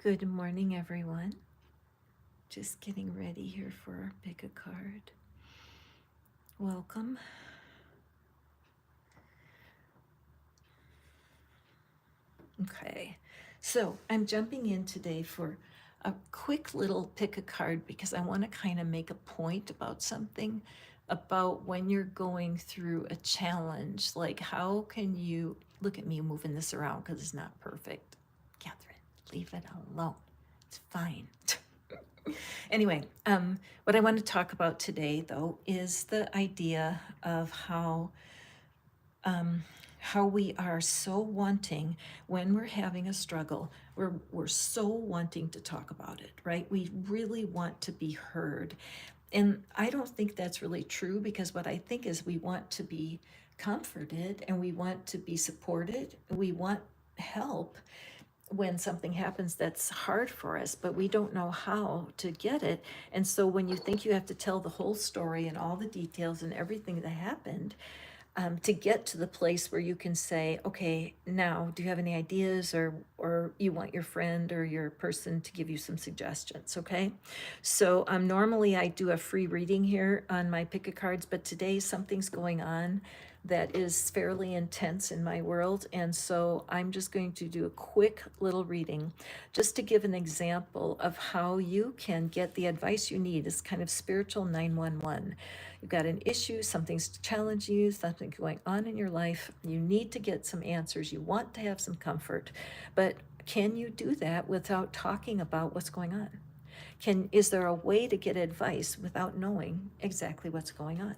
Good morning, everyone. Just getting ready here for our pick a card. Welcome. Okay, so I'm jumping in today for a quick little pick a card because I want to kind of make a point about something about when you're going through a challenge. Like, how can you look at me moving this around because it's not perfect? Catherine, leave it alone. It's fine. Anyway, what I want to talk about today, though, is the idea of how we are so wanting when we're having a struggle. We're so wanting to talk about it, right? We really want to be heard, and I don't think that's really true because what I think is we want to be comforted and we want to be supported. We want help when something happens that's hard for us, but we don't know how to get it. And so when you think you have to tell the whole story and all the details and everything that happened, to get to the place where you can say, okay, now do you have any ideas, or you want your friend or your person to give you some suggestions? Okay, so normally I do a free reading here on my pick a cards, but today something's going on that is fairly intense in my world, and so I'm just going to do a quick little reading just to give an example of how you can get the advice you need. It's kind of spiritual 911. You've got an issue, something's challenging you, something going on in your life. You need to get some answers. You want to have some comfort, but can you do that without talking about what's going on? Is there a way to get advice without knowing exactly what's going on?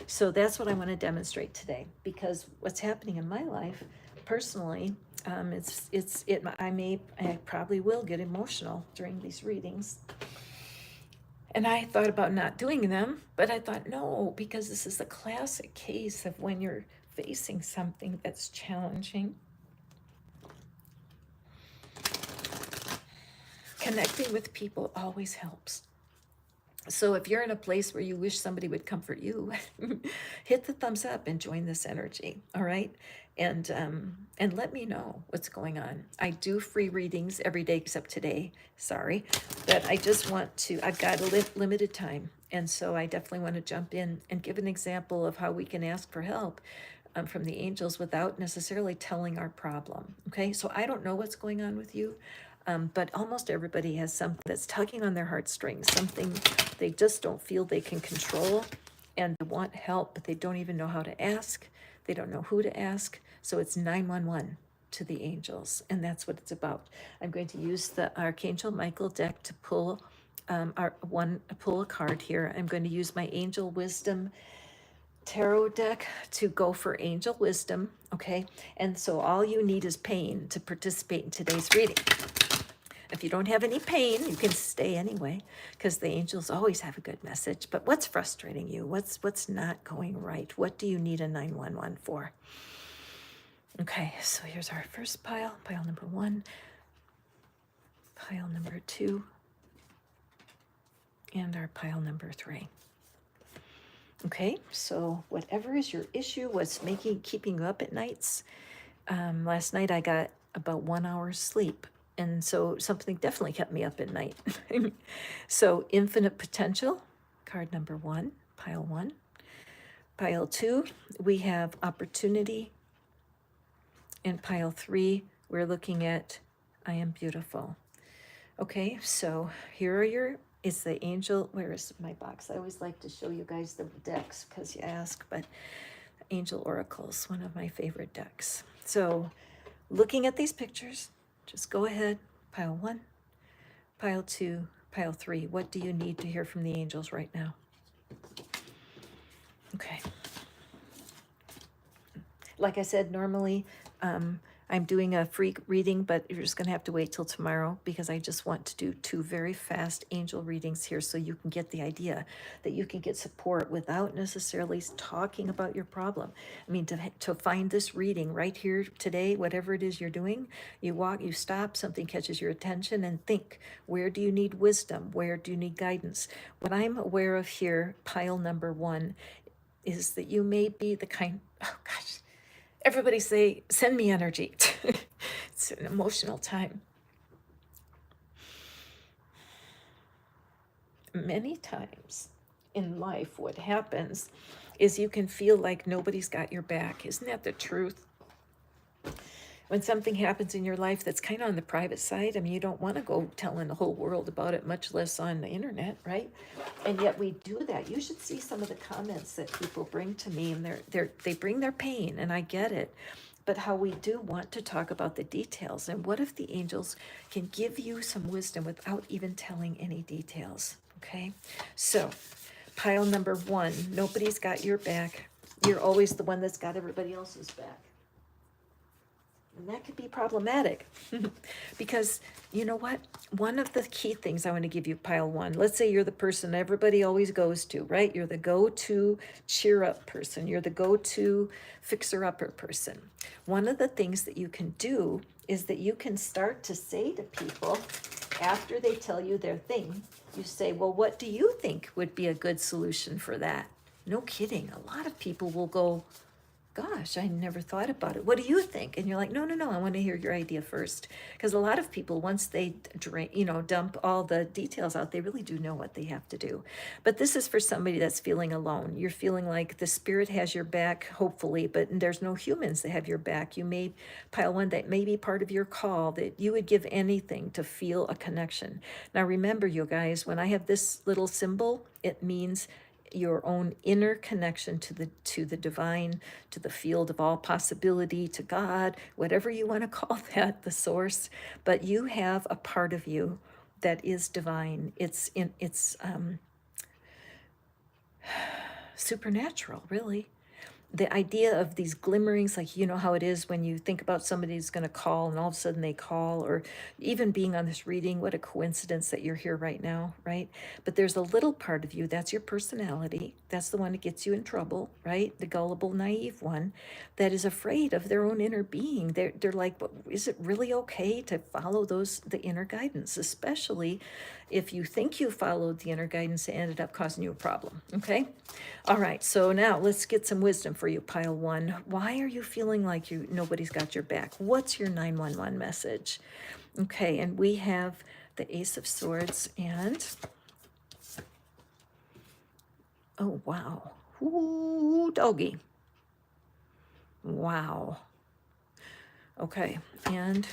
So that's what I want to demonstrate today, because what's happening in my life personally, I probably will get emotional during these readings. And I thought about not doing them, but I thought, no, because this is a classic case of when you're facing something that's challenging. Connecting with people always helps. So if you're in a place where you wish somebody would comfort you, hit the thumbs up and join this energy, all right? And let me know what's going on. I do free readings every day except today, sorry, but I just want to, I've got a limited time, and so I definitely want to jump in and give an example of how we can ask for help from the angels without necessarily telling our problem, okay? So I don't know what's going on with you, but almost everybody has something that's tugging on their heartstrings, something they just don't feel they can control, and they want help, but they don't even know how to ask. They don't know who to ask. So it's 911 to the angels, and that's what it's about. I'm going to use the Archangel Michael deck to pull pull a card here. I'm going to use my Angel Wisdom tarot deck to go for angel wisdom, okay? And so all you need is pain to participate in today's reading. If you don't have any pain, you can stay anyway, because the angels always have a good message. But what's frustrating you? What's not going right? What do you need a 911 for? Okay, so here's our first pile number 1, pile number 2, and our pile number 3. Okay, so whatever is your issue, what's keeping you up at nights. Last night I got about 1 hour's sleep, and so something definitely kept me up at night. So infinite potential, card number 1, pile 1. Pile 2, we have opportunity. And pile 3, we're looking at I am beautiful. Okay, so here are it's the angel, where is my box? I always like to show you guys the decks because you ask, but Angel Oracles, one of my favorite decks. So looking at these pictures, just go ahead, pile 1, pile 2, pile 3. What do you need to hear from the angels right now? Okay. Like I said, normally I'm doing a free reading, but you're just going to have to wait till tomorrow because I just want to do 2 very fast angel readings here so you can get the idea that you can get support without necessarily talking about your problem. I mean, to find this reading right here today, whatever it is you're doing, you stop, something catches your attention, and think, where do you need wisdom? Where do you need guidance? What I'm aware of here, pile number 1, is that you may be the kind, oh gosh, everybody say, send me energy. It's an emotional time. many times in life, what happens is you can feel like nobody's got your back. Isn't that the truth? When something happens in your life that's kind of on the private side, I mean, you don't want to go telling the whole world about it, much less on the internet, right? And yet we do that. You should see some of the comments that people bring to me, and they bring their pain, and I get it. But how we do want to talk about the details. And what if the angels can give you some wisdom without even telling any details? Okay, so pile number one, nobody's got your back. You're always the one that's got everybody else's back. And that could be problematic because you know what? One of the key things I want to give you, pile one, let's say you're the person everybody always goes to, right? You're the go-to cheer up person. You're the go-to fixer-upper person. One of the things that you can do is that you can start to say to people after they tell you their thing, you say, well, what do you think would be a good solution for that? No kidding. A lot of people will go, gosh, I never thought about it. What do you think? And you're like, no, I want to hear your idea first. Because a lot of people, once they dump all the details out, they really do know what they have to do. But this is for somebody that's feeling alone. You're feeling like the spirit has your back, hopefully, but there's no humans that have your back. You may pile one that may be part of your call, that you would give anything to feel a connection. Now, remember, you guys, when I have this little symbol, it means your own inner connection to the divine, to the field of all possibility, to God, whatever you want to call that, the source. But you have a part of you that is divine. It's supernatural, really. The idea of these glimmerings, like you know how it is when you think about somebody who's going to call and all of a sudden they call, or even being on this reading, what a coincidence that you're here right now, right? But there's a little part of you, that's your personality. That's the one that gets you in trouble, right? The gullible, naive one that is afraid of their own inner being. They're like, but is it really okay to follow the inner guidance, especially if you think you followed the inner guidance, it ended up causing you a problem, okay? All right, so now let's get some wisdom for you, pile one. Why are you feeling like nobody's got your back? What's your 911 message? Okay, and we have the Ace of Swords and, oh, wow. Ooh, doggy. Wow. Okay, and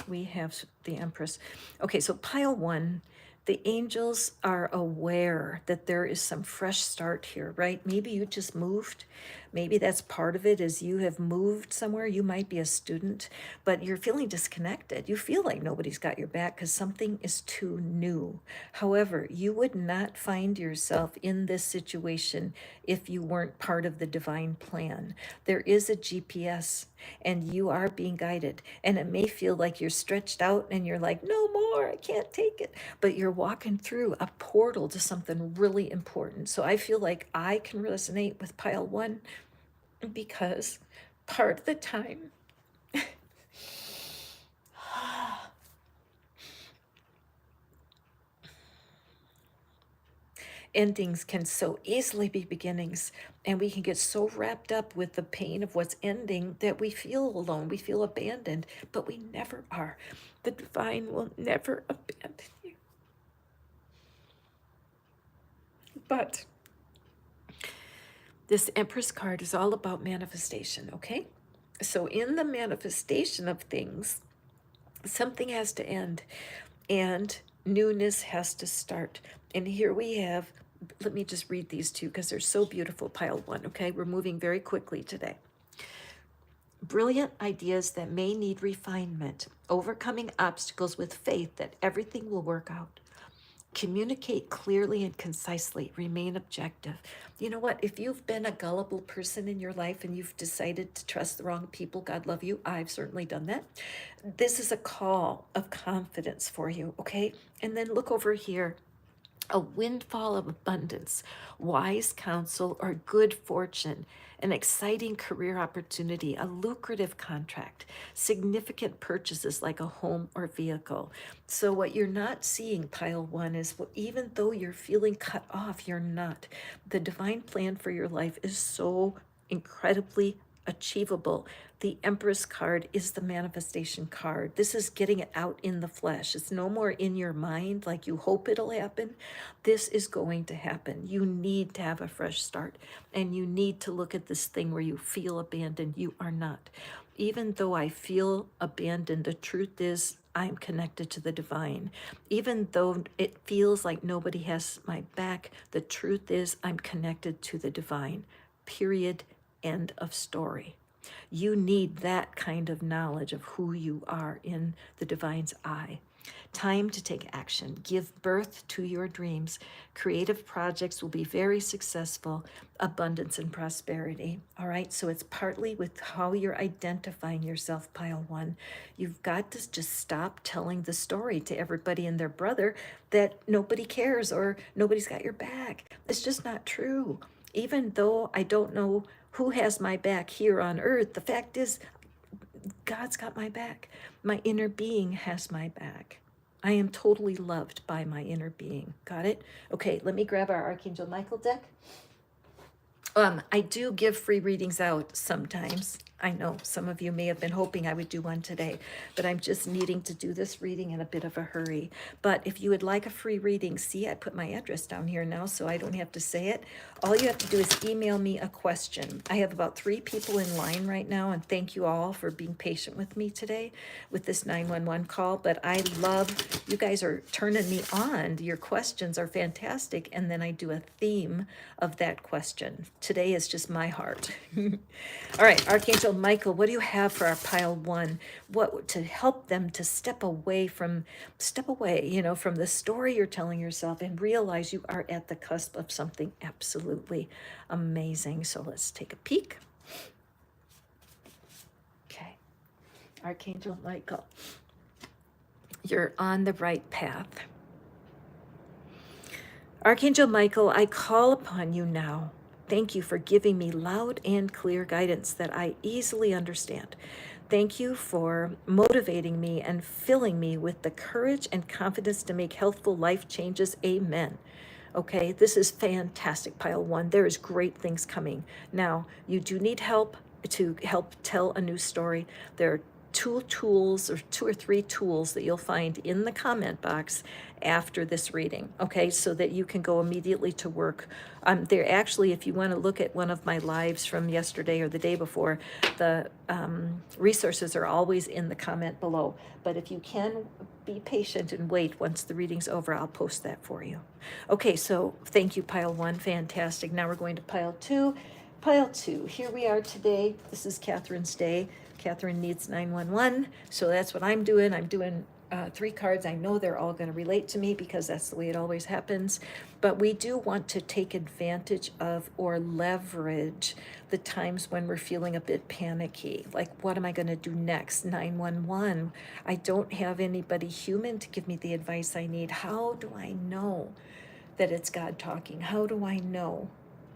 we have the Empress. Okay, so pile one, the angels are aware that there is some fresh start here, right? Maybe you just moved. Maybe that's part of it, is you have moved somewhere. You might be a student, but you're feeling disconnected. You feel like nobody's got your back because something is too new. However, you would not find yourself in this situation if you weren't part of the divine plan. There is a GPS and you are being guided. And it may feel like you're stretched out and you're like, no more, I can't take it. But you're walking through a portal to something really important. So I feel like I can resonate with pile one because part of the time, endings can so easily be beginnings, and we can get so wrapped up with the pain of what's ending that we feel alone, we feel abandoned, but we never are. The divine will never abandon you. But this Empress card is all about manifestation, okay? So in the manifestation of things, something has to end and newness has to start. And here we have, let me just read these two because they're so beautiful, pile one, okay? We're moving very quickly today. Brilliant ideas that may need refinement, overcoming obstacles with faith that everything will work out. Communicate clearly and concisely, remain objective. You know what? If you've been a gullible person in your life and you've decided to trust the wrong people, God love you. I've certainly done that. This is a call of confidence for you, okay? And then look over here. A windfall of abundance, wise counsel, or good fortune, an exciting career opportunity, a lucrative contract, significant purchases like a home or vehicle. So what you're not seeing, pile one, is even though you're feeling cut off, you're not. The divine plan for your life is so incredibly achievable. The Empress card is the manifestation card. This is getting it out in the flesh. It's no more in your mind like you hope it'll happen. This is going to happen. You need to have a fresh start, and you need to look at this thing where you feel abandoned. You are not. Even though I feel abandoned, the truth is I'm connected to the divine. Even though it feels like nobody has my back, the truth is I'm connected to the divine. Period. End of story. You need that kind of knowledge of who you are in the divine's eye. Time to take action. Give birth to your dreams. Creative projects will be very successful. Abundance and prosperity. All right, so it's partly with how you're identifying yourself, pile one. You've got to just stop telling the story to everybody and their brother that nobody cares or nobody's got your back. It's just not true. Even though I don't know who has my back here on earth, the fact is God's got my back. My inner being has my back. I am totally loved by my inner being. Got it? Okay, let me grab our Archangel Michael deck. I do give free readings out sometimes. I know some of you may have been hoping I would do one today, but I'm just needing to do this reading in a bit of a hurry. But if you would like a free reading, see, I put my address down here now so I don't have to say it. All you have to do is email me a question. I have about 3 people in line right now, and thank you all for being patient with me today with this 911 call. But I love, you guys are turning me on. Your questions are fantastic, and then I do a theme of that question. Today is just my heart. All right, Archangel Michael, what do you have for our pile one? What to help them to step away, from the story you're telling yourself and realize you are at the cusp of something absolutely amazing. So let's take a peek. Okay, Archangel Michael, you're on the right path. Archangel Michael, I call upon you now. Thank you for giving me loud and clear guidance that I easily understand. Thank you for motivating me and filling me with the courage and confidence to make healthful life changes. Amen. Okay, this is fantastic, pile one. There is great things coming. Now, you do need help to help tell a new story. There are 2 tools, or 2 or 3 tools that you'll find in the comment box after this reading, okay, so that you can go immediately to work. There actually, if you want to look at one of my lives from yesterday or the day before, the resources are always in the comment below. But if you can be patient and wait, once the reading's over, I'll post that for you. Okay, so thank you, pile one, fantastic. Now we're going to pile two. Pile two, here we are today. This is Catherine's day. Catherine needs 911, so that's what I'm doing. I'm doing 3 cards. I know they're all going to relate to me because that's the way it always happens. But we do want to take advantage of or leverage the times when we're feeling a bit panicky. Like, what am I going to do next? 911. I don't have anybody human to give me the advice I need. How do I know that it's God talking? How do I know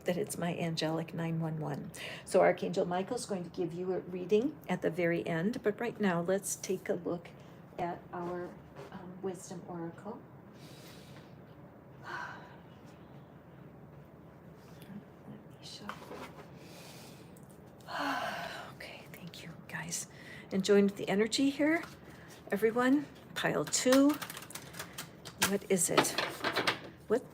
that it's my angelic 911? So Archangel Michael's going to give you a reading at the very end, but right now let's take a look at our wisdom oracle. Let me shuffle. Okay, thank you guys. Enjoying the energy here, everyone. Pile 2. What is it?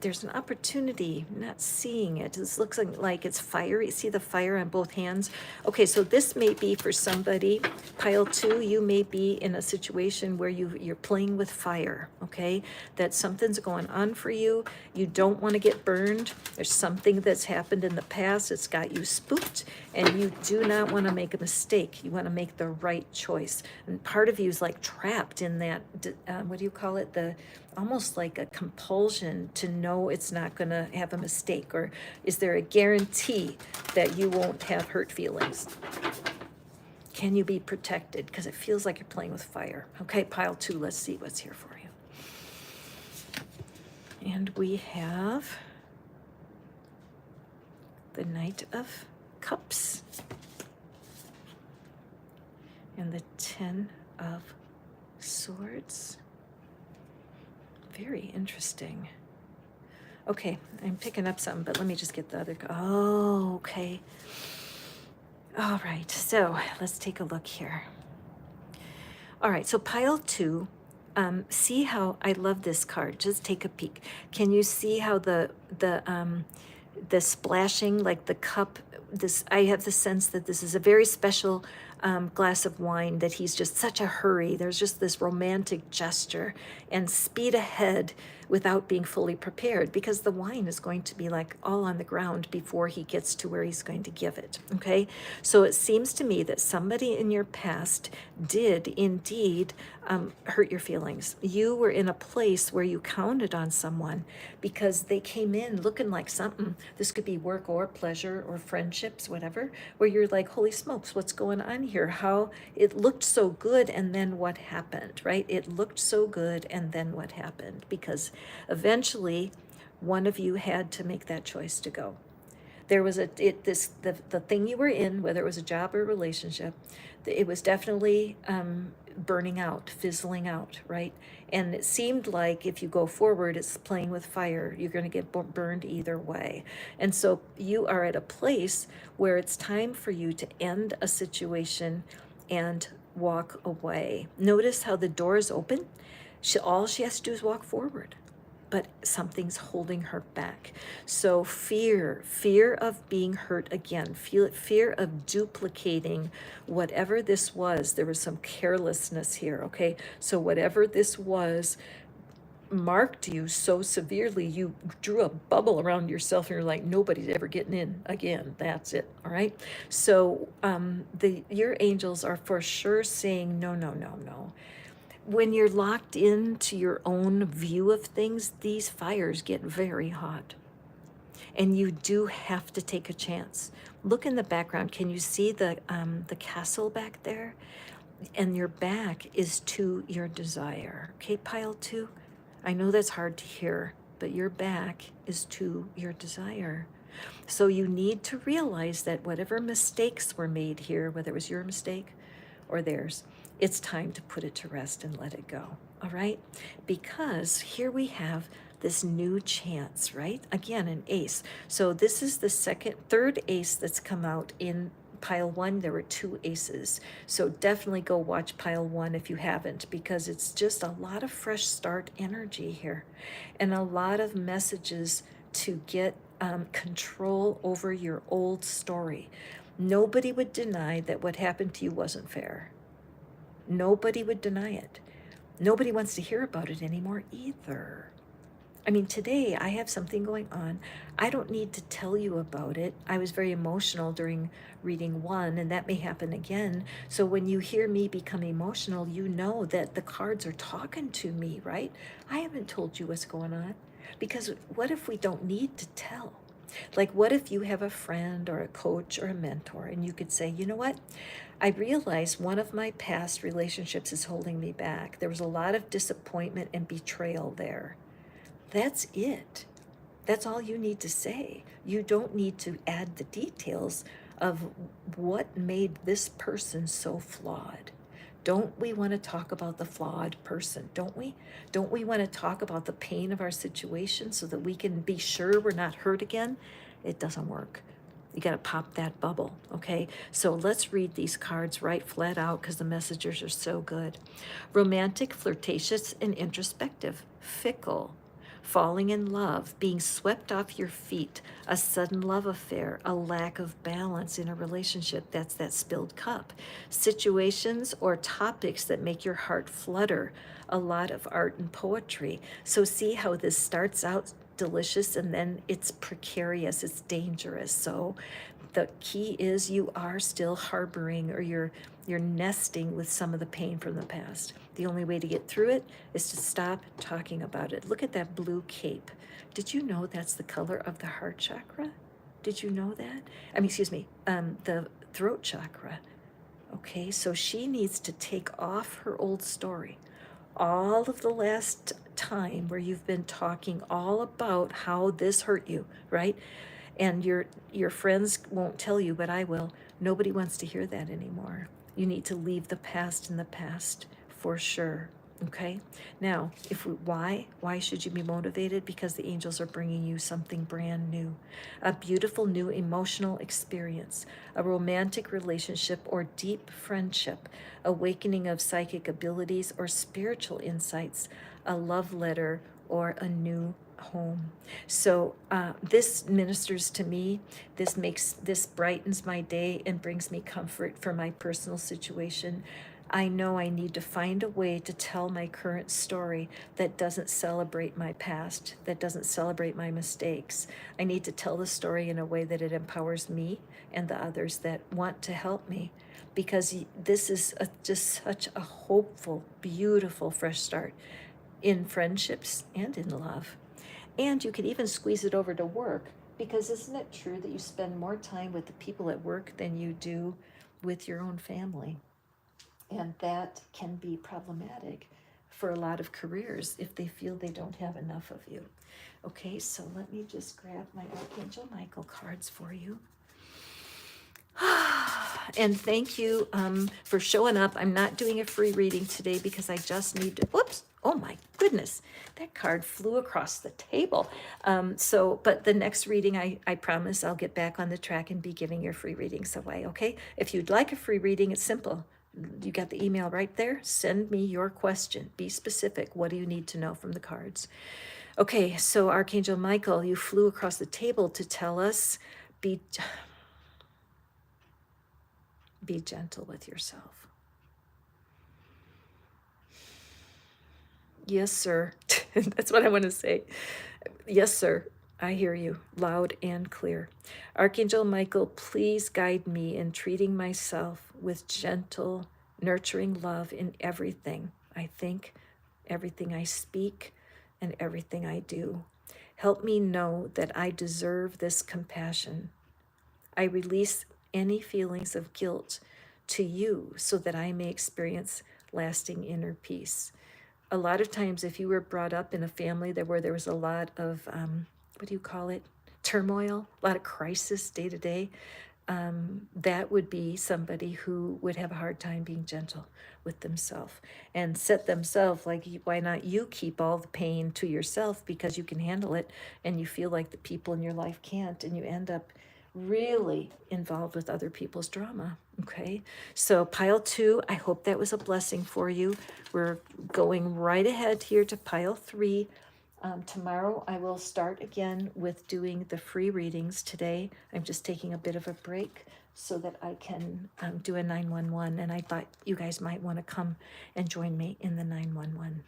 There's an opportunity. I'm not seeing it. This looks like it's fire. You see the fire on both hands? Okay, so this may be for somebody. Pile 2, you may be in a situation where you're playing with fire, okay? That something's going on for you. You don't want to get burned. There's something that's happened in the past that's got you spooked, and you do not want to make a mistake. You want to make the right choice. And part of you is like trapped in that, what do you call it? Almost like a compulsion to know it's not going to have a mistake, or is there a guarantee that you won't have hurt feelings? Can you be protected? Because it feels like you're playing with fire. Okay, pile 2, let's see what's here for you. And we have the Knight of Cups and the 10 of Swords. Very interesting. Okay, I'm picking up something, but let me just get the other. Oh, okay. All right, so let's take a look here. All right, so pile 2, see how I love this card. Just take a peek. Can you see how the splashing, like the cup, this, I have the sense that this is a very special glass of wine, that he's just such a hurry. There's just this romantic gesture and speed ahead without being fully prepared, because the wine is going to be like all on the ground before he gets to where he's going to give it. Okay, so it seems to me that somebody in your past did indeed hurt your feelings. You were in a place where you counted on someone because they came in looking like something. This could be work or pleasure or friendships, whatever, where you're like, holy smokes, what's going on here? How it looked so good, and then what happened, right? It looked so good, and then what happened? Because eventually one of you had to make that choice to go. There was the thing you were in, whether it was a job or a relationship, it was definitely burning out, fizzling out, right? And it seemed like if you go forward, it's playing with fire. You're going to get burned either way. And so you are at a place where it's time for you to end a situation and walk away. Notice how the door is open. All she has to do is walk forward, but something's holding her back. So fear of being hurt again, fear of duplicating whatever this was. There was some carelessness here, okay? So whatever this was marked you so severely, you drew a bubble around yourself, and you're like, nobody's ever getting in again. That's it, all right? So your angels are for sure saying, no, no, no, no. When you're locked into your own view of things, these fires get very hot. And you do have to take a chance. Look in the background. Can you see the castle back there? And your back is to your desire. Okay, pile 2. I know that's hard to hear, but your back is to your desire. So you need to realize that whatever mistakes were made here, whether it was your mistake or theirs, it's time to put it to rest and let it go. All right? Because here we have this new chance, right? Again, an ace. So this is the third ace that's come out in pile 1. There were 2 aces. So definitely go watch pile 1 if you haven't, because it's just a lot of fresh start energy here and a lot of messages to get control over your old story. Nobody would deny that what happened to you wasn't fair. Nobody would deny it. Nobody wants to hear about it anymore either. I mean, today I have something going on. I don't need to tell you about it. I was very emotional during reading 1, and that may happen again. So when you hear me become emotional, you know that the cards are talking to me, right? I haven't told you what's going on. Because what if we don't need to tell? Like, what if you have a friend or a coach or a mentor, and you could say, you know what? I realize one of my past relationships is holding me back. There was a lot of disappointment and betrayal there. That's it. That's all you need to say. You don't need to add the details of what made this person so flawed. Don't we want to talk about the flawed person? Don't we? Don't we want to talk about the pain of our situation so that we can be sure we're not hurt again? It doesn't work. You got to pop that bubble, okay? So let's read these cards right flat out, because the messages are so good. Romantic, flirtatious, and introspective. Fickle. Falling in love, being swept off your feet, a sudden love affair, a lack of balance in a relationship. That's that spilled cup. Situations or topics that make your heart flutter, a lot of art and poetry. So see how this starts out delicious and then it's precarious, it's dangerous. So the key is you are still harboring, or you're nesting with some of the pain from the past. The only way to get through it is to stop talking about it. Look at that blue cape. Did you know that's the color of the heart chakra? Did you know that? I mean, excuse me, the throat chakra. Okay, so she needs to take off her old story. All of the last time where you've been talking all about how this hurt you, right? And your friends won't tell you, but I will. Nobody wants to hear that anymore. You need to leave the past in the past, for sure. Okay, now why should you be motivated? Because the angels are bringing you something brand new, a beautiful new emotional experience, a romantic relationship or deep friendship, awakening of psychic abilities or spiritual insights, a love letter, or a new home. So this ministers to me. This brightens my day and brings me comfort for my personal situation. I know I need to find a way to tell my current story that doesn't celebrate my past, that doesn't celebrate my mistakes. I need to tell the story in a way that it empowers me and the others that want to help me, because this is just such a hopeful, beautiful fresh start in friendships and in love. And you could even squeeze it over to work, because isn't it true that you spend more time with the people at work than you do with your own family? And that can be problematic for a lot of careers if they feel they don't have enough of you. Okay, so let me just grab my Archangel Michael cards for you. And thank you for showing up. I'm not doing a free reading today because I just need to, whoops, oh my goodness, that card flew across the table. But the next reading, I promise I'll get back on the track and be giving your free readings away, okay? If you'd like a free reading, it's simple. You got the email right there. Send me your question. Be specific. What do you need to know from the cards? Okay, so Archangel Michael, you flew across the table to tell us, be gentle with yourself. Yes, sir. That's what I want to say. Yes, sir. I hear you loud and clear. Archangel Michael, please guide me in treating myself with gentle, nurturing love in everything I think, everything I speak, and everything I do. Help me know that I deserve this compassion. I release any feelings of guilt to you so that I may experience lasting inner peace. A lot of times, if you were brought up in a family where there was a lot of, what do you call it? Turmoil, a lot of crisis day to day, that would be somebody who would have a hard time being gentle with themselves and set themselves, like, why not you keep all the pain to yourself because you can handle it, and you feel like the people in your life can't, and you end up really involved with other people's drama. Okay, so pile 2, I hope that was a blessing for you. We're going right ahead here to pile 3. Tomorrow I will start again with doing the free readings. Today I'm just taking a bit of a break so that I can do a 911, and I thought you guys might want to come and join me in the 911.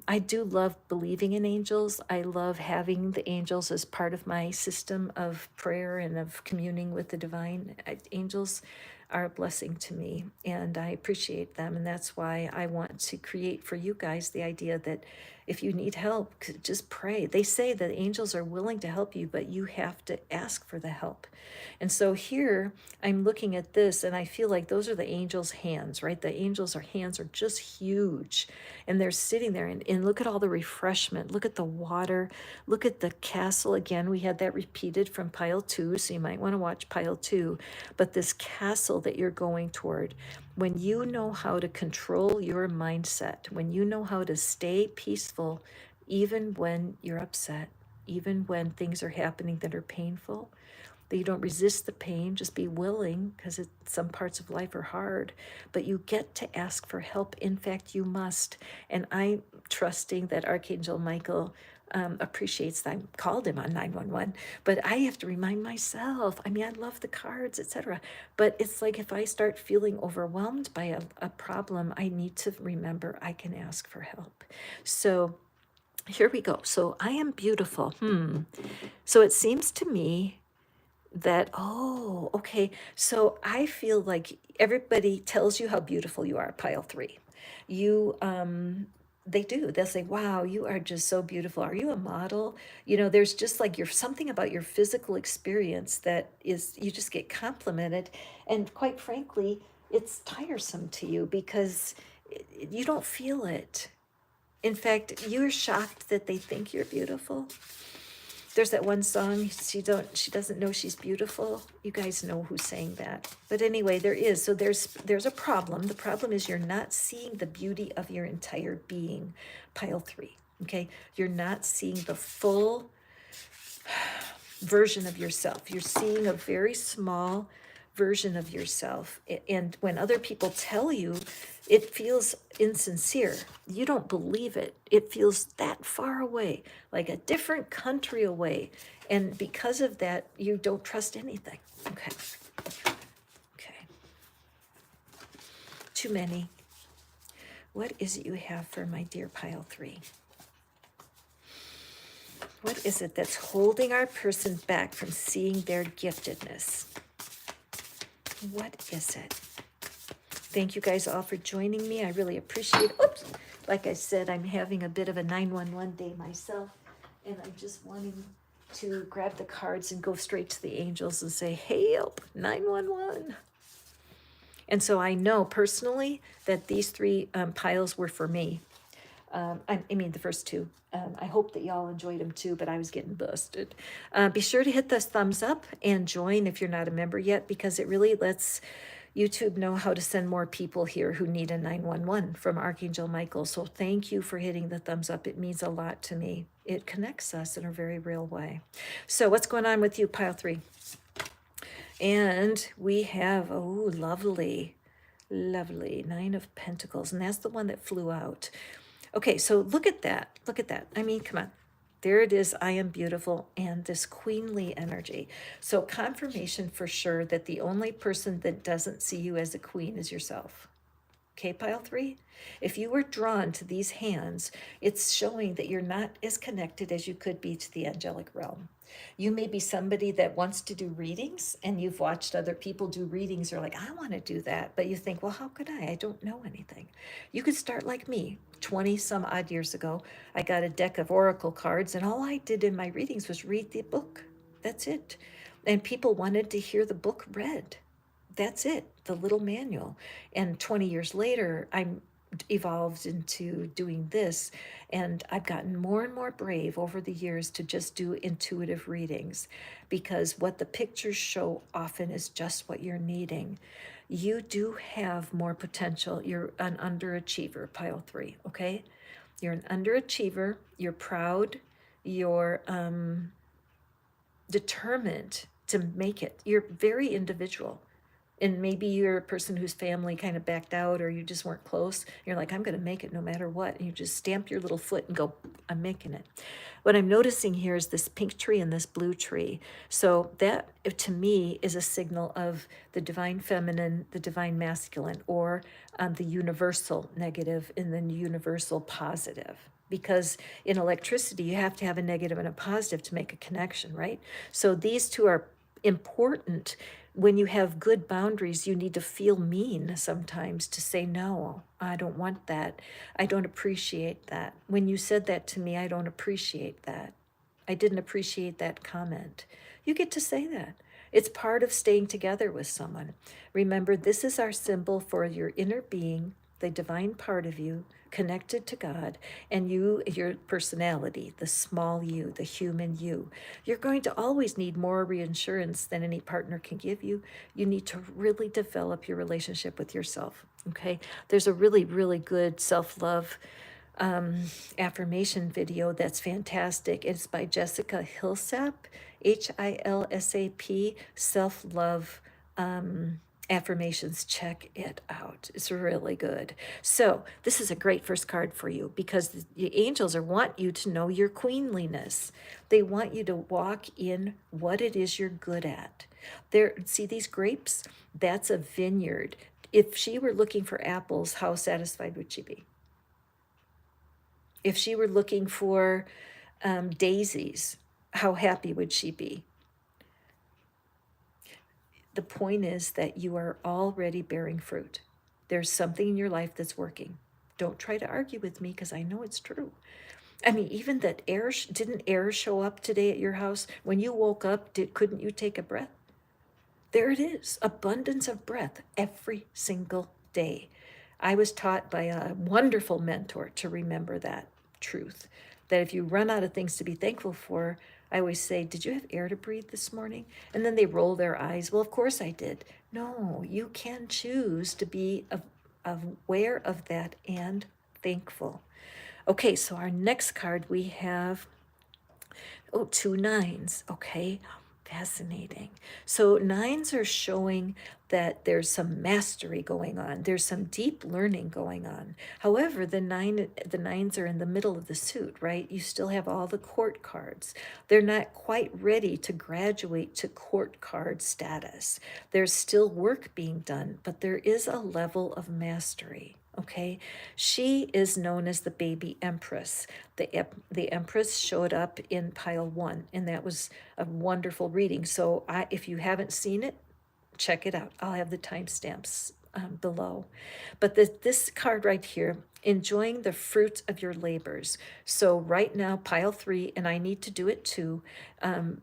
I do love believing in angels. I love having the angels as part of my system of prayer and of communing with the divine. Angels are a blessing to me, and I appreciate them. And that's why I want to create for you guys the idea that if you need help, just pray. They say that angels are willing to help you, but you have to ask for the help. And so here I'm looking at this, and I feel like those are the angels' hands, right? The angels' hands are just huge, and they're sitting there, and look at all the refreshment. Look at the water. Look at the castle. Again, we had that repeated from pile 2, so you might want to watch pile 2. But this castle that you're going toward, when you know how to control your mindset, when you know how to stay peaceful, even when you're upset, even when things are happening that are painful, that you don't resist the pain, just be willing, because some parts of life are hard, but you get to ask for help. In fact, you must. And I'm trusting that Archangel Michael appreciates that I called him on 911, but I have to remind myself. I mean, I love the cards, etc. But it's like if I start feeling overwhelmed by a problem, I need to remember I can ask for help. So here we go. So I am beautiful. So it seems to me that, oh, okay, so I feel like everybody tells you how beautiful you are, pile 3. You they do, they'll say, wow, you are just so beautiful. Are you a model? There's just like something about your physical experience that is, you just get complimented, and quite frankly, it's tiresome to you because you don't feel it. In fact, you're shocked that they think you're beautiful. There's that one song, she doesn't know she's beautiful. You guys know who sang that. But anyway, there is. So there's a problem. The problem is you're not seeing the beauty of your entire being, pile 3. Okay? You're not seeing the full version of yourself. You're seeing a very small version of yourself. And when other people tell you, it feels insincere. You don't believe it. It feels that far away, like a different country away. And because of that, you don't trust anything. Okay. Okay. Too many. What is it you have for my dear pile 3? What is it that's holding our person back from seeing their giftedness? What is it? Thank you guys all for joining me. I really appreciate it. Oops. Like I said, I'm having a bit of a 911 day myself, and I'm just wanting to grab the cards and go straight to the angels and say, help, 911. And so I know personally that these 3 piles were for me. I mean, the first 2. I hope that y'all enjoyed them too, but I was getting busted. Be sure to hit the thumbs up and join if you're not a member yet, because it really lets YouTube know how to send more people here who need a 911 from Archangel Michael. So thank you for hitting the thumbs up. It means a lot to me. It connects us in a very real way. So what's going on with you, pile 3? And we have, oh, lovely, 9 of Pentacles. And that's the one that flew out. Okay, so look at that. Look at that. I mean, come on. There it is. I am beautiful. And this queenly energy. So confirmation for sure that the only person that doesn't see you as a queen is yourself. Okay, pile 3? If you were drawn to these hands, it's showing that you're not as connected as you could be to the angelic realm. You may be somebody that wants to do readings, and you've watched other people do readings. You're like, I want to do that. But you think, well, how could I? I don't know anything. You could start like me. 20 some odd years ago, I got a deck of oracle cards, and all I did in my readings was read the book. That's it. And people wanted to hear the book read. That's it, the little manual. And 20 years later, I'm evolved into doing this, and I've gotten more and more brave over the years to just do intuitive readings, because what the pictures show often is just what you're needing. You do have more potential. You're an underachiever, pile 3, okay? You're an underachiever. You're proud. You're determined to make it. You're very individual. And maybe you're a person whose family kind of backed out, or you just weren't close. You're like, I'm going to make it no matter what. And you just stamp your little foot and go, I'm making it. What I'm noticing here is this pink tree and this blue tree. So that, to me, is a signal of the divine feminine, the divine masculine, or the universal negative and the universal positive. Because in electricity, you have to have a negative and a positive to make a connection, right? So these two are important. When you have good boundaries, you need to feel mean sometimes to say, no, I don't want that. I don't appreciate that. When you said that to me, I don't appreciate that. I didn't appreciate that comment. You get to say that. It's part of staying together with someone. Remember, this is our symbol for your inner being, the divine part of you, connected to God, and you, your personality, the small you, the human you. You're going to always need more reassurance than any partner can give you. You need to really develop your relationship with yourself, okay? There's a really, really good self-love affirmation video that's fantastic. It's by Jessica Hilsap, Hilsap, self-love affirmations. Check it out. It's really good. So this is a great first card for you, because the angels want you to know your queenliness. They want you to walk in what it is you're good at. There, see these grapes? That's a vineyard. If she were looking for apples, how satisfied would she be? If she were looking for daisies, how happy would she be? The point is that you are already bearing fruit. There's something in your life that's working. Don't try to argue with me, because I know it's true. I mean, even that air, didn't air show up today at your house? When you woke up, couldn't you take a breath? There it is, abundance of breath every single day. I was taught by a wonderful mentor to remember that truth. that if you run out of things to be thankful for, I always say, did you have air to breathe this morning? And then they roll their eyes. Well, of course I did. No, you can choose to be aware of that and thankful. Okay, so our next card we have, oh, 2 9s. Okay, fascinating. So nines are showing that there's some mastery going on. There's some deep learning going on. However, the nines are in the middle of the suit, right? You still have all the court cards. They're not quite ready to graduate to court card status. There's still work being done, but there is a level of mastery. Okay, she is known as the baby empress. The empress showed up in pile 1, and that was a wonderful reading. So if you haven't seen it, check it out. I'll have the timestamps below. But this card right here, enjoying the fruits of your labors. So right now, pile 3, and I need to do it too,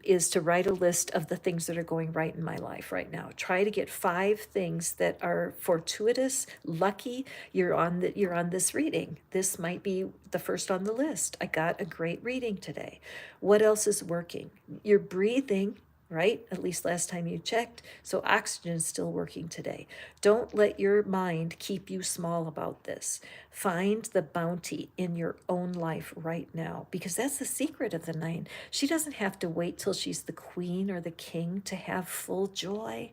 is to write a list of the things that are going right in my life right now. Try to get 5 things that are fortuitous, lucky. You're on this reading. This might be the first on the list. I got a great reading today. What else is working? You're breathing, right? At least last time you checked. So oxygen is still working today. Don't let your mind keep you small about this. Find the bounty in your own life right now, because that's the secret of the 9. She doesn't have to wait till she's the queen or the king to have full joy.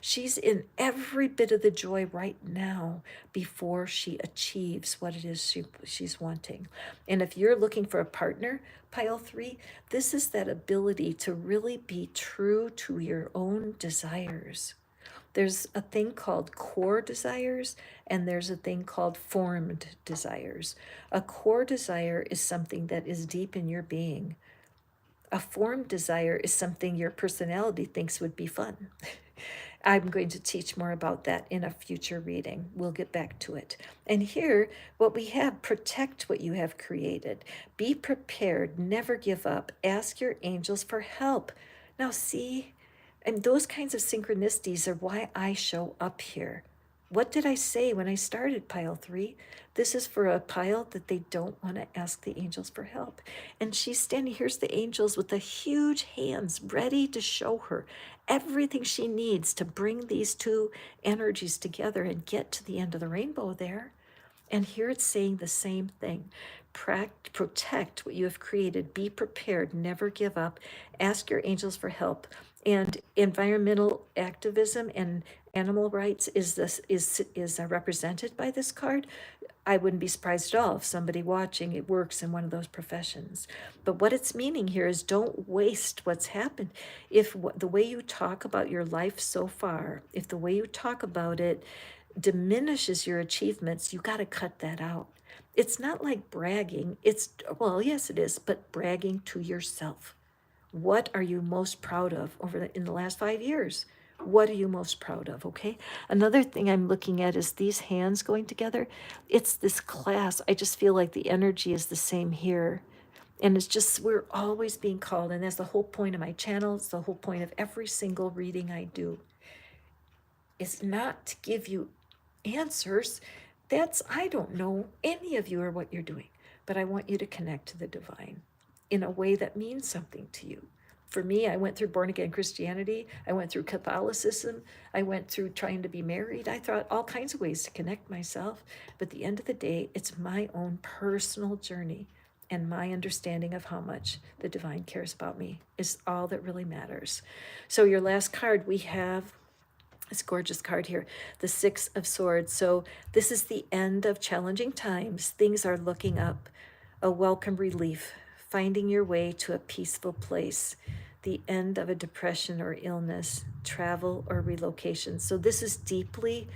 She's in every bit of the joy right now before she achieves what it is she's wanting. And if you're looking for a partner, pile 3, this is that ability to really be true to your own desires. There's a thing called core desires, and there's a thing called formed desires. A core desire is something that is deep in your being. A formed desire is something your personality thinks would be fun. I'm going to teach more about that in a future reading. We'll get back to it. And here, what we have, protect what you have created. Be prepared, never give up. Ask your angels for help. Now see, and those kinds of synchronicities are why I show up here. What did I say when I started pile 3? This is for a pile that they don't want to ask the angels for help. And she's standing, here's the angels with the huge hands ready to show her everything she needs to bring these 2 energies together and get to the end of the rainbow there. And here it's saying the same thing. Protect what you have created. Be prepared. Never give up. Ask your angels for help. And environmental activism and animal rights is represented by this card. I wouldn't be surprised at all if somebody watching it works in one of those professions. But what it's meaning here is don't waste what's happened. If the way you talk about your life so far, if the way you talk about it diminishes your achievements, you got to cut that out. It's not like bragging. Well, yes, it is, but bragging to yourself. What are you most proud of in the last 5 years? What are you most proud of? Okay. Another thing I'm looking at is these hands going together. It's this class. I just feel like the energy is the same here. And it's just, we're always being called. And that's the whole point of my channel. It's the whole point of every single reading I do. It's not to give you answers. I don't know any of you or what you're doing, but I want you to connect to the divine in a way that means something to you. For me, I went through born-again Christianity. I went through Catholicism. I went through trying to be married. I thought all kinds of ways to connect myself. But at the end of the day, it's my own personal journey and my understanding of how much the divine cares about me is all that really matters. So your last card, we have this gorgeous card here, the 6 of Swords. So this is the end of challenging times. Things are looking up, a welcome relief, finding your way to a peaceful place, the end of a depression or illness, travel or relocation. So this is deeply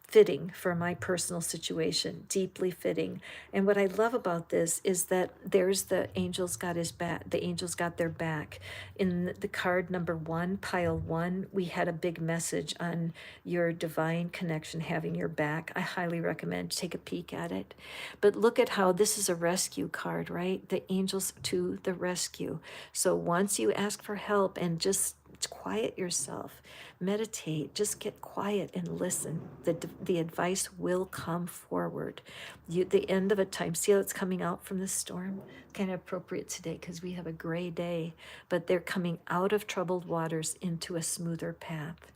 fitting for my personal situation, deeply fitting. And what I love about this is that there's the angels got his back, the angels got their back. In the card number 1, pile 1, we had a big message on your divine connection having your back. I highly recommend take a peek at it. But look at how this is a rescue card, right? The angels to the rescue. So once you ask for help and just quiet yourself, meditate, just get quiet and listen. The advice will come forward. The end of a time, see how it's coming out from the storm? Kind of appropriate today because we have a gray day, but they're coming out of troubled waters into a smoother path.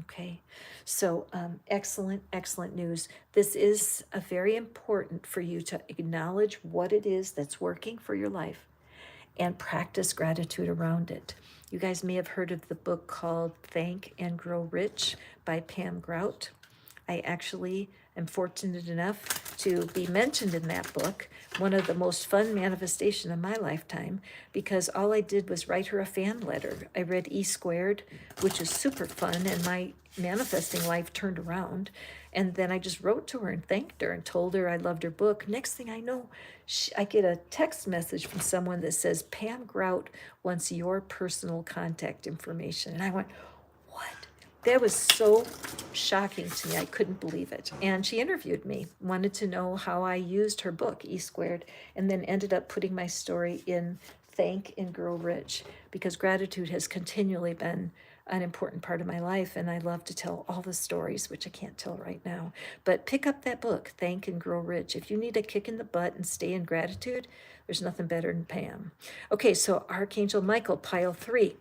Okay, so excellent, excellent news. This is very important for you to acknowledge what it is that's working for your life and practice gratitude around it. You guys may have heard of the book called Thank and Grow Rich by Pam Grout. I actually am fortunate enough to be mentioned in that book, one of the most fun manifestation of my lifetime, because all I did was write her a fan letter. I read E Squared, which is super fun, and my manifesting life turned around. And then I just wrote to her and thanked her and told her I loved her book. Next thing I know, I get a text message from someone that says, Pam Grout wants your personal contact information. And I went, what? That was so shocking to me. I couldn't believe it. And she interviewed me, wanted to know how I used her book, E Squared, and then ended up putting my story in Thank and Grow Rich, because gratitude has continually been an important part of my life, and I love to tell all the stories, which I can't tell right now. But pick up that book, Thank and Grow Rich. If you need a kick in the butt and stay in gratitude, there's nothing better than Pam. Okay, so Archangel Michael, pile 3.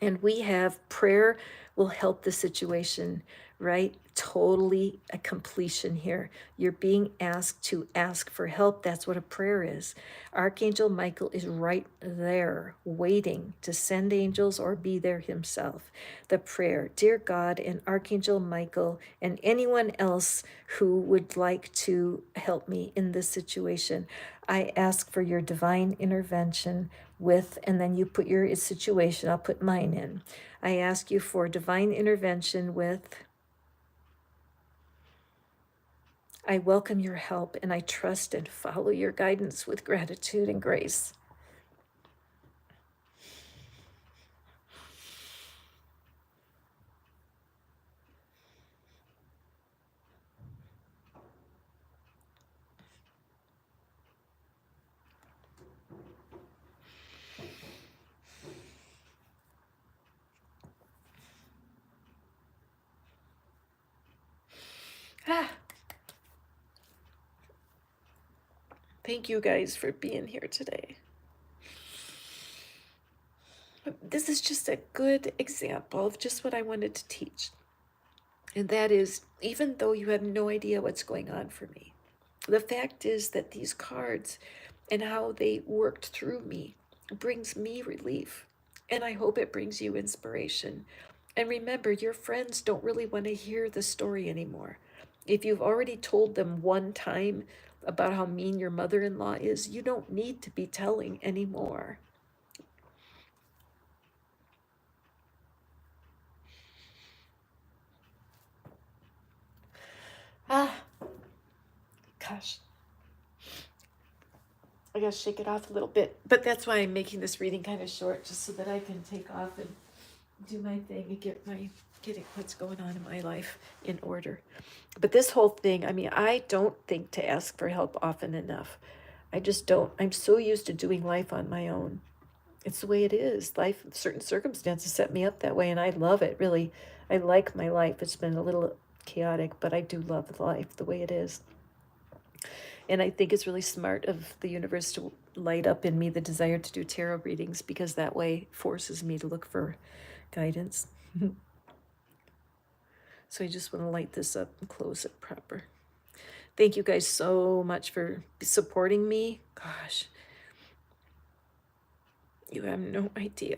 And we have prayer will help the situation, right? Totally a completion here. You're being asked to ask for help. That's what a prayer is. Archangel Michael is right there waiting to send angels or be there himself. The prayer, dear God and Archangel Michael and anyone else who would like to help me in this situation, I ask for your divine intervention with, and then you put your situation, I'll put mine in. I ask you for divine intervention with, I welcome your help and I trust and follow your guidance with gratitude and grace. Thank you guys for being here today. This is just a good example of just what I wanted to teach. And that is, even though you have no idea what's going on for me, the fact is that these cards and how they worked through me brings me relief. And I hope it brings you inspiration. And remember, your friends don't really want to hear the story anymore. If you've already told them one time about how mean your mother-in-law is, you don't need to be telling anymore. Gosh. I gotta shake it off a little bit. But that's why I'm making this reading kind of short, just so that I can take off and do my thing and getting what's going on in my life in order. But this whole thing, I mean, I don't think to ask for help often enough. I just don't. I'm so used to doing life on my own. It's the way it is. Life, certain circumstances set me up that way, and I love it, really. I like my life. It's been a little chaotic, but I do love life the way it is. And I think it's really smart of the universe to light up in me the desire to do tarot readings, because that way forces me to look for guidance. So I just want to light this up and close it proper. Thank you guys so much for supporting me. Gosh, you have no idea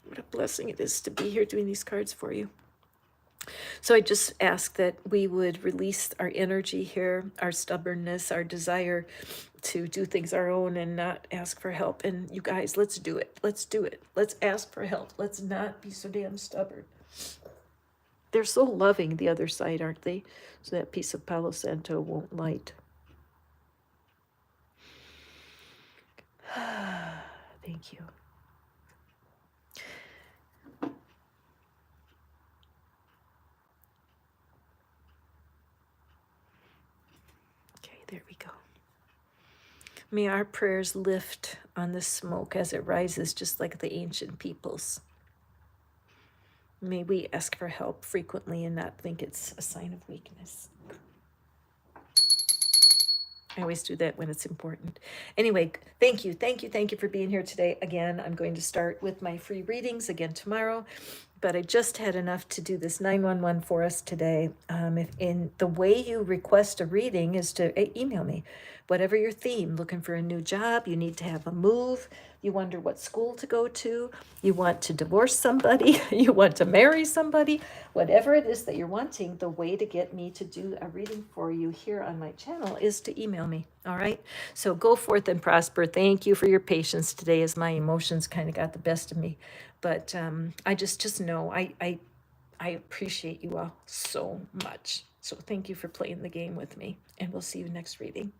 what a blessing it is to be here doing these cards for you. So I just ask that we would release our energy here, our stubbornness, our desire to do things our own and not ask for help. And you guys, let's do it. Let's do it. Let's ask for help. Let's not be so damn stubborn. They're so loving, the other side, aren't they? So that piece of Palo Santo won't light. Thank you. Okay, there we go. May our prayers lift on the smoke as it rises, just like the ancient peoples. May we ask for help frequently and not think it's a sign of weakness. I always do that when it's important. Anyway, thank you, thank you, thank you for being here today. Again, I'm going to start with my free readings again tomorrow, but I just had enough to do this 911 for us today. If in the way you request a reading is to email me, whatever your theme, looking for a new job, you need to have a move, you wonder what school to go to, you want to divorce somebody, you want to marry somebody, whatever it is that you're wanting, the way to get me to do a reading for you here on my channel is to email me. All right. So go forth and prosper. Thank you for your patience today as my emotions kind of got the best of me. But I just know I appreciate you all so much. So thank you for playing the game with me. And we'll see you next reading.